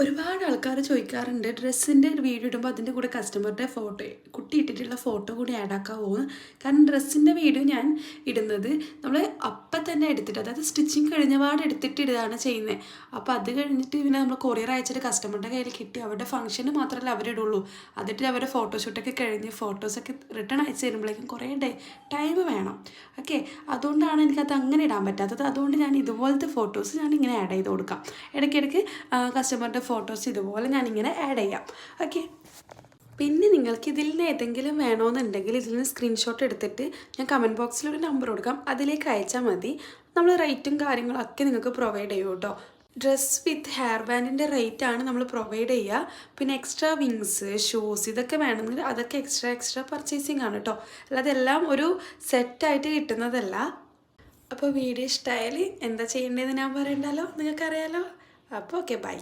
ഒരുപാട് ആൾക്കാർ ചോദിക്കാറുണ്ട് ഡ്രസ്സിൻ്റെ വീഡിയോ ഇടുമ്പോൾ അതിൻ്റെ കൂടെ കസ്റ്റമറുടെ ഫോട്ടോ കുട്ടി ഇട്ടിട്ടുള്ള ഫോട്ടോ കൂടി ആഡ് ആക്കാമോ എന്ന്. കാരണം ഡ്രസ്സിൻ്റെ വീഡിയോ ഞാൻ ഇടുന്നത് നമ്മൾ അപ്പം തന്നെ എടുത്തിട്ട്, അതായത് സ്റ്റിച്ചിങ് കഴിഞ്ഞപാട് എടുത്തിട്ട് ഇടുകയാണ് ചെയ്യുന്നത്. അപ്പോൾ അത് കഴിഞ്ഞിട്ട് പിന്നെ നമ്മൾ കൊറിയർ അയച്ചിട്ട് കസ്റ്റമറുടെ കയ്യിൽ കിട്ടി അവരുടെ ഫംഗ്ഷന് മാത്രമല്ല അവരിടുള്ളൂ. അതിട്ട് അവരുടെ ഫോട്ടോഷൂട്ടൊക്കെ കഴിഞ്ഞ് ഫോട്ടോസൊക്കെ റിട്ടേൺ അയച്ചു തരുമ്പോഴേക്കും കുറേ ടൈം വേണം. ഓക്കെ, അതുകൊണ്ടാണ് എനിക്കത് അങ്ങനെ ഇടാൻ പറ്റാത്തത്. അതുകൊണ്ട് ഞാൻ ഇതുപോലത്തെ ഫോട്ടോസ് ഞാൻ ഇങ്ങനെ ആഡ് ചെയ്ത് കൊടുക്കാം. ഇടയ്ക്കിടയ്ക്ക് കസ്റ്റമറുടെ ഫോട്ടോസ് ഇതുപോലെ ഞാനിങ്ങനെ ആഡ് ചെയ്യാം. ഓക്കെ, പിന്നെ നിങ്ങൾക്ക് ഇതിൽ നിന്ന് ഏതെങ്കിലും വേണമെന്നുണ്ടെങ്കിൽ ഇതിൽ നിന്ന് സ്ക്രീൻഷോട്ട് എടുത്തിട്ട് ഞാൻ കമൻറ്റ് ബോക്സിലൊരു നമ്പർ കൊടുക്കാം, അതിലേക്ക് അയച്ചാൽ മതി. നമ്മൾ റേറ്റും കാര്യങ്ങളൊക്കെ നിങ്ങൾക്ക് പ്രൊവൈഡ് ചെയ്യും കേട്ടോ. ഡ്രസ് വിത്ത് ഹെയർ ബാൻഡിൻ്റെ റേറ്റാണ് നമ്മൾ പ്രൊവൈഡ് ചെയ്യുക. പിന്നെ എക്സ്ട്രാ വിങ്സ്, ഷൂസ് ഇതൊക്കെ വേണമെങ്കിൽ അതൊക്കെ എക്സ്ട്രാ പർച്ചേസിങ് ആണ് കേട്ടോ. അല്ലാതെ എല്ലാം ഒരു സെറ്റായിട്ട് കിട്ടുന്നതല്ല. അപ്പോൾ വീഡിയോ ഇഷ്ടമായാൽ എന്താ ചെയ്യേണ്ടതെന്ന് ഞാൻ പറയണ്ടല്ലോ, നിങ്ങൾക്കറിയാലോ. അപ്പോൾ ഓക്കെ, ബൈ.